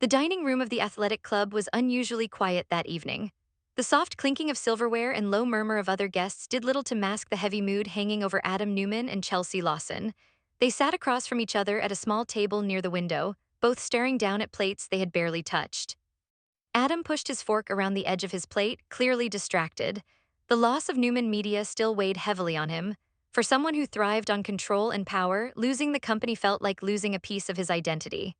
The dining room of the athletic club was unusually quiet that evening. The soft clinking of silverware and low murmur of other guests did little to mask the heavy mood hanging over Adam Newman and Chelsea Lawson. They sat across from each other at a small table near the window, both staring down at plates they had barely touched. Adam pushed his fork around the edge of his plate, clearly distracted. The loss of Newman Media still weighed heavily on him. For someone who thrived on control and power, losing the company felt like losing a piece of his identity.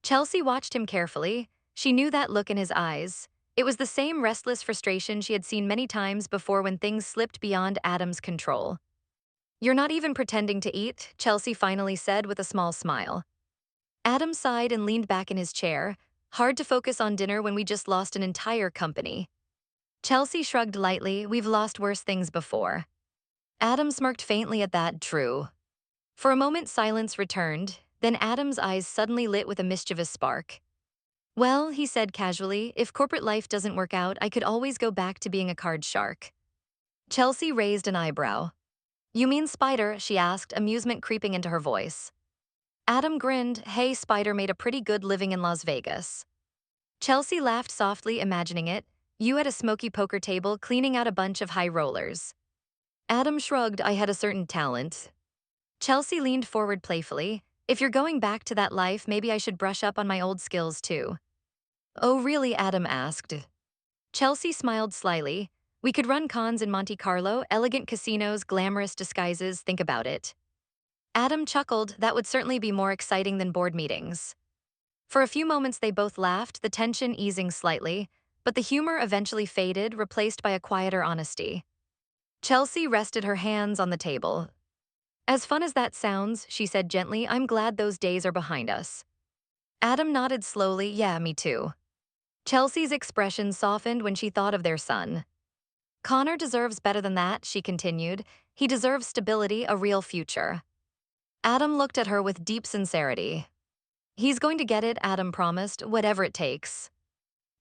Chelsea watched him carefully. She knew that look in his eyes. It was the same restless frustration she had seen many times before when things slipped beyond Adam's control. "You're not even pretending to eat," Chelsea finally said with a small smile. Adam sighed and leaned back in his chair. "Hard to focus on dinner when we just lost an entire company." Chelsea shrugged lightly. "We've lost worse things before." Adam smirked faintly at that. "True." For a moment silence returned, then Adam's eyes suddenly lit with a mischievous spark. "Well," he said casually, "if corporate life doesn't work out, I could always go back to being a card shark." Chelsea raised an eyebrow. "You mean Spider?" she asked, amusement creeping into her voice. Adam grinned. "Hey, Spider made a pretty good living in Las Vegas." Chelsea laughed softly, imagining it. "You at a smoky poker table cleaning out a bunch of high rollers." Adam shrugged. "I had a certain talent." Chelsea leaned forward playfully. "If you're going back to that life, maybe I should brush up on my old skills too." "Oh, really?" Adam asked. Chelsea smiled slyly. "We could run cons in Monte Carlo, elegant casinos, glamorous disguises, think about it." Adam chuckled. "That would certainly be more exciting than board meetings." For a few moments they both laughed, the tension easing slightly, but the humor eventually faded, replaced by a quieter honesty. Chelsea rested her hands on the table. "As fun as that sounds," she said gently, "I'm glad those days are behind us." Adam nodded slowly. "Yeah, me too." Chelsea's expression softened when she thought of their son. "Connor deserves better than that," she continued. "He deserves stability, a real future." Adam looked at her with deep sincerity. "He's going to get it," Adam promised, "whatever it takes."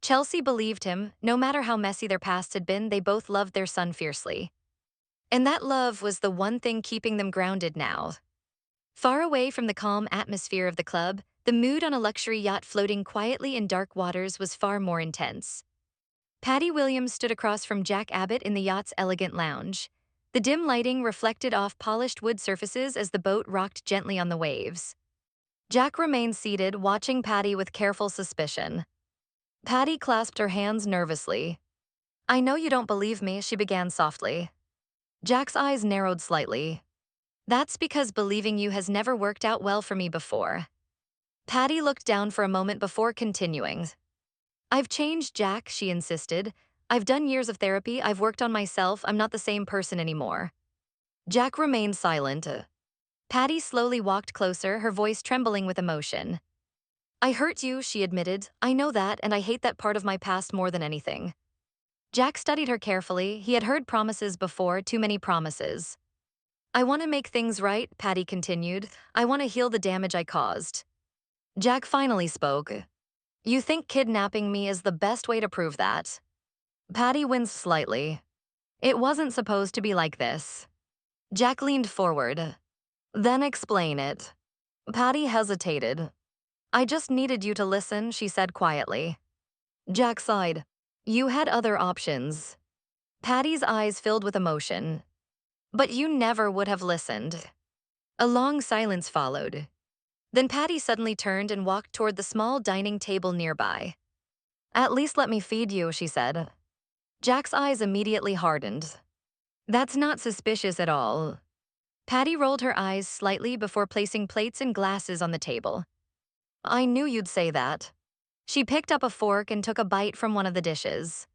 Chelsea believed him. No matter how messy their pasts had been, they both loved their son fiercely. And that love was the one thing keeping them grounded now. Far away from the calm atmosphere of the club, the mood on a luxury yacht floating quietly in dark waters was far more intense. Patty Williams stood across from Jack Abbott in the yacht's elegant lounge. The dim lighting reflected off polished wood surfaces as the boat rocked gently on the waves. Jack remained seated, watching Patty with careful suspicion. Patty clasped her hands nervously. "I know you don't believe me," she began softly. Jack's eyes narrowed slightly. "That's because believing you has never worked out well for me before." Patty looked down for a moment before continuing. "I've changed, Jack," she insisted. "I've done years of therapy, I've worked on myself, I'm not the same person anymore." Jack remained silent. Patty slowly walked closer, her voice trembling with emotion. "I hurt you," she admitted. "I know that, and I hate that part of my past more than anything." Jack studied her carefully. He had heard promises before, too many promises. "I want to make things right," Patty continued. "I want to heal the damage I caused." Jack finally spoke. "You think kidnapping me is the best way to prove that?" Patty winced slightly. "It wasn't supposed to be like this." Jack leaned forward. "Then explain it." Patty hesitated. "I just needed you to listen," she said quietly. Jack sighed. "You had other options." Patty's eyes filled with emotion. "But you never would have listened." A long silence followed. Then Patty suddenly turned and walked toward the small dining table nearby. "At least let me feed you," she said. Jack's eyes immediately hardened. "That's not suspicious at all." Patty rolled her eyes slightly before placing plates and glasses on the table. "I knew you'd say that." She picked up a fork and took a bite from one of the dishes.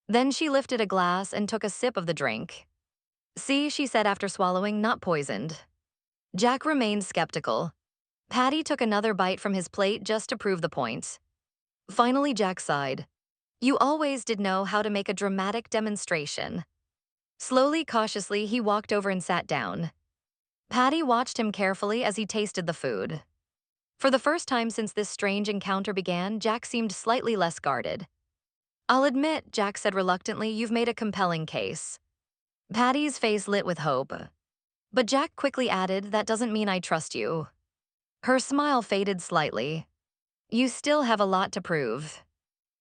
Then she lifted a glass and took a sip of the drink. "See," she said after swallowing, "not poisoned." Jack remained skeptical. Patty took another bite from his plate just to prove the point. Finally, Jack sighed. "You always did know how to make a dramatic demonstration." Slowly, cautiously, he walked over and sat down. Patty watched him carefully as he tasted the food. For the first time since this strange encounter began, Jack seemed slightly less guarded. "I'll admit," Jack said reluctantly, "you've made a compelling case." Patty's face lit with hope. But Jack quickly added, "That doesn't mean I trust you." Her smile faded slightly. You still have a lot to prove.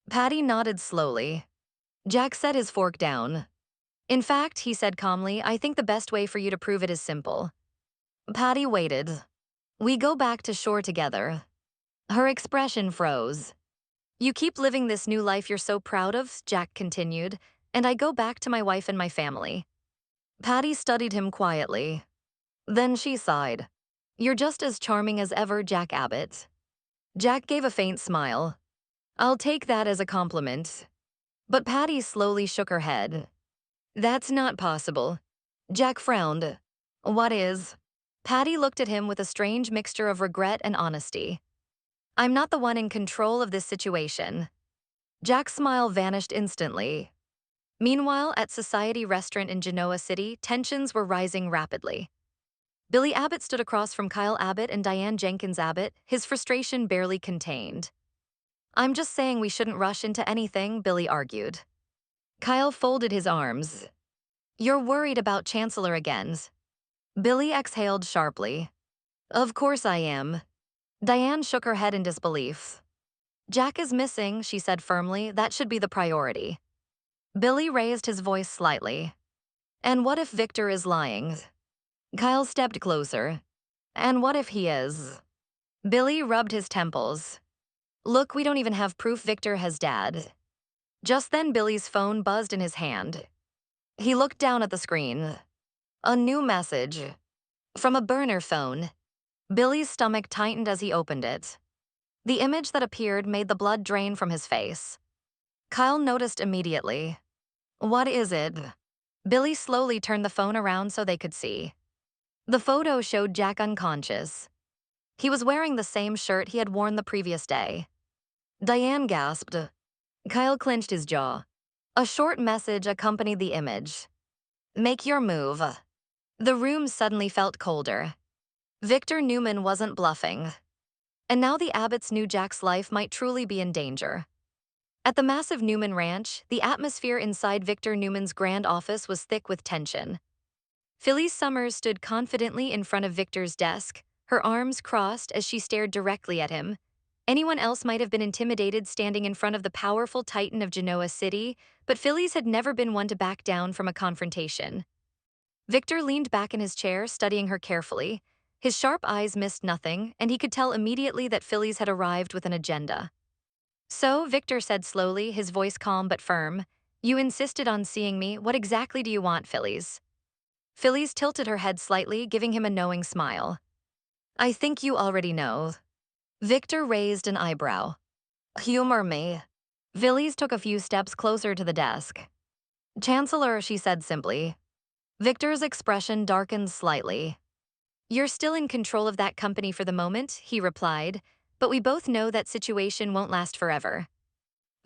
Patty nodded slowly. Jack set his fork down. In fact, he said calmly, I think the best way for you to prove it is simple. Patty waited. We go back to shore together. Her expression froze. You keep living this new life you're so proud of, Jack continued, and I go back to my wife and my family. Patty studied him quietly. Then she sighed. You're just as charming as ever, Jack Abbott. Jack gave a faint smile. I'll take that as a compliment. But Patty slowly shook her head. That's not possible. Jack frowned. What is? Patty looked at him with a strange mixture of regret and honesty. I'm not the one in control of this situation. Jack's smile vanished instantly. Meanwhile, at Society Restaurant in Genoa City, tensions were rising rapidly. Billy Abbott stood across from Kyle Abbott and Diane Jenkins Abbott, his frustration barely contained. I'm just saying we shouldn't rush into anything, Billy argued. Kyle folded his arms. You're worried about Chancellor again. Billy exhaled sharply. Of course I am. Diane shook her head in disbelief. Jack is missing, she said firmly. That should be the priority. Billy raised his voice slightly. And what if Victor is lying? Kyle stepped closer. And what if he is? Billy rubbed his temples. Look, we don't even have proof Victor has dad. Just then Billy's phone buzzed in his hand. He looked down at the screen. A new message. From a burner phone. Billy's stomach tightened as he opened it. The image that appeared made the blood drain from his face. Kyle noticed immediately. What is it? Billy slowly turned the phone around so they could see. The photo showed Jack unconscious. He was wearing the same shirt he had worn the previous day. Diane gasped. Kyle clenched his jaw. A short message accompanied the image. Make your move. The room suddenly felt colder. Victor Newman wasn't bluffing. And now the Abbotts knew Jack's life might truly be in danger. At the massive Newman ranch, the atmosphere inside Victor Newman's grand office was thick with tension. Phyllis Summers stood confidently in front of Victor's desk, her arms crossed as she stared directly at him. Anyone else might have been intimidated standing in front of the powerful titan of Genoa City, but Phyllis had never been one to back down from a confrontation. Victor leaned back in his chair, studying her carefully. His sharp eyes missed nothing, and he could tell immediately that Phyllis had arrived with an agenda. So, Victor said slowly, his voice calm but firm, you insisted on seeing me. What exactly do you want, Phyllis? Phyllis tilted her head slightly, giving him a knowing smile. I think you already know. Victor raised an eyebrow. Humor me. Phyllis took a few steps closer to the desk. Chancellor, she said simply. Victor's expression darkened slightly. You're still in control of that company for the moment, he replied, but we both know that situation won't last forever.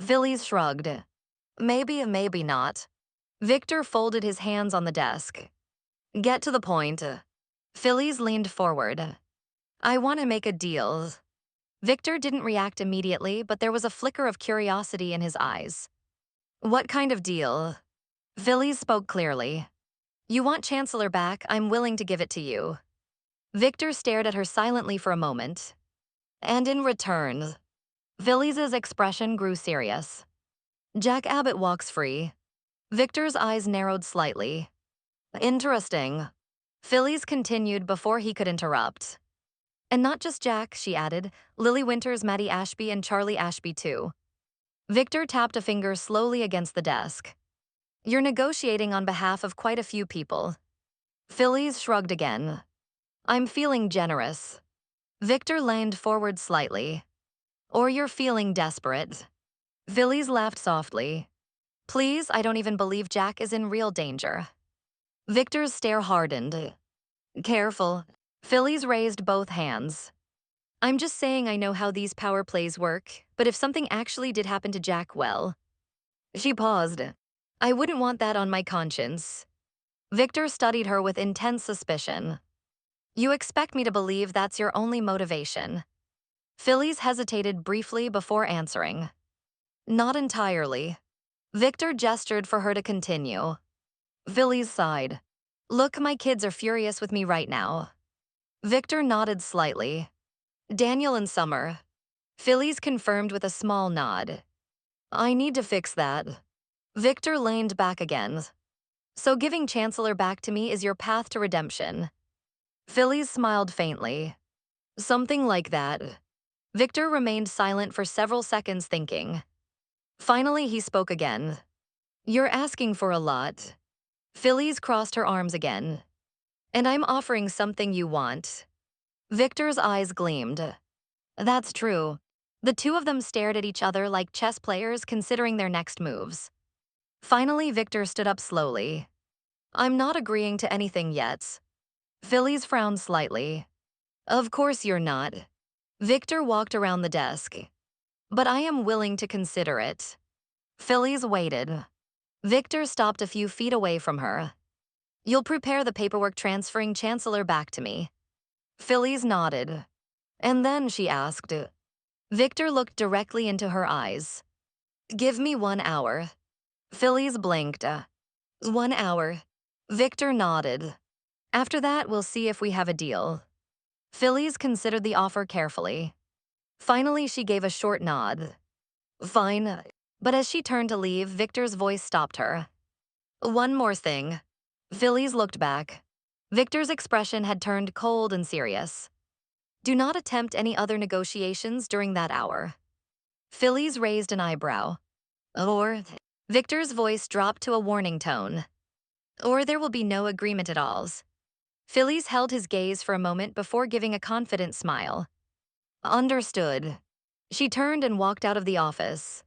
Phyllis shrugged. Maybe, maybe not. Victor folded his hands on the desk. Get to the point. Phyllis leaned forward. I want to make a deal. Victor didn't react immediately, but there was a flicker of curiosity in his eyes. What kind of deal? Phyllis spoke clearly. You want Chancellor back, I'm willing to give it to you. Victor stared at her silently for a moment. And in return, Phyllis's expression grew serious. Jack Abbott walks free. Victor's eyes narrowed slightly. Interesting. Phyllis continued before he could interrupt. And not just Jack, she added, Lily Winters, Maddie Ashby, and Charlie Ashby too. Victor tapped a finger slowly against the desk. You're negotiating on behalf of quite a few people. Phyllis shrugged again. I'm feeling generous. Victor leaned forward slightly. Or you're feeling desperate. Phyllis laughed softly. Please, I don't even believe Jack is in real danger. Victor's stare hardened. Careful. Phyllis raised both hands. I'm just saying I know how these power plays work, but if something actually did happen to Jack, well. She paused. I wouldn't want that on my conscience. Victor studied her with intense suspicion. You expect me to believe that's your only motivation? Phyllis hesitated briefly before answering. Not entirely. Victor gestured for her to continue. Phyllis sighed. Look, my kids are furious with me right now. Victor nodded slightly. Daniel and Summer. Phyllis confirmed with a small nod. I need to fix that. Victor leaned back again. So giving Chancellor back to me is your path to redemption. Phyllis smiled faintly. Something like that. Victor remained silent for several seconds thinking. Finally, he spoke again. You're asking for a lot. Phyllis crossed her arms again. And I'm offering something you want. Victor's eyes gleamed. That's true. The two of them stared at each other like chess players considering their next moves. Finally, Victor stood up slowly. I'm not agreeing to anything yet. Phyllis frowned slightly. Of course you're not. Victor walked around the desk. But I am willing to consider it. Phyllis waited. Victor stopped a few feet away from her. You'll prepare the paperwork transferring Chancellor back to me. Phyllis nodded. And then she asked. Victor looked directly into her eyes. Give me 1 hour. Phyllis blinked. 1 hour. Victor nodded. After that, we'll see if we have a deal. Phyllis considered the offer carefully. Finally, she gave a short nod. Fine. But as she turned to leave, Victor's voice stopped her. One more thing. Phyllis looked back. Victor's expression had turned cold and serious. Do not attempt any other negotiations during that hour. Phyllis raised an eyebrow. Or, Victor's voice dropped to a warning tone. Or there will be no agreement at all. Phyllis held his gaze for a moment before giving a confident smile. Understood. She turned and walked out of the office.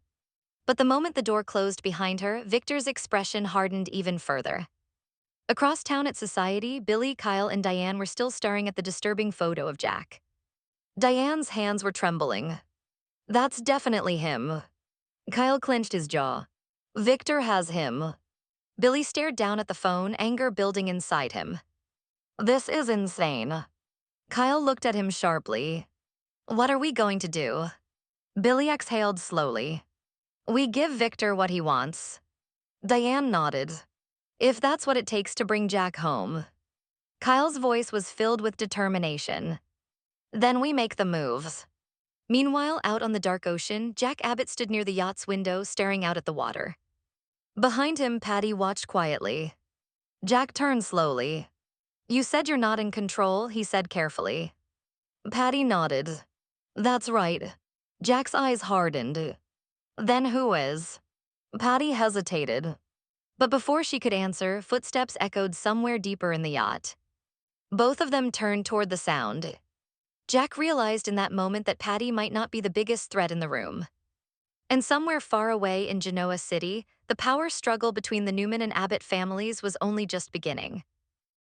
But the moment the door closed behind her, Victor's expression hardened even further. Across town at Society, Billy, Kyle, and Diane were still staring at the disturbing photo of Jack. Diane's hands were trembling. That's definitely him. Kyle clenched his jaw. Victor has him. Billy stared down at the phone, anger building inside him. This is insane. Kyle looked at him sharply. What are we going to do? Billy exhaled slowly. We give Victor what he wants. Diane nodded. If that's what it takes to bring Jack home. Kyle's voice was filled with determination. Then we make the moves. Meanwhile, out on the dark ocean, Jack Abbott stood near the yacht's window, staring out at the water. Behind him, Patty watched quietly. Jack turned slowly. You said you're not in control, he said carefully. Patty nodded. That's right. Jack's eyes hardened. Then who is? Patty hesitated. But before she could answer, footsteps echoed somewhere deeper in the yacht. Both of them turned toward the sound. Jack realized in that moment that Patty might not be the biggest threat in the room. And somewhere far away in Genoa City, the power struggle between the Newman and Abbott families was only just beginning.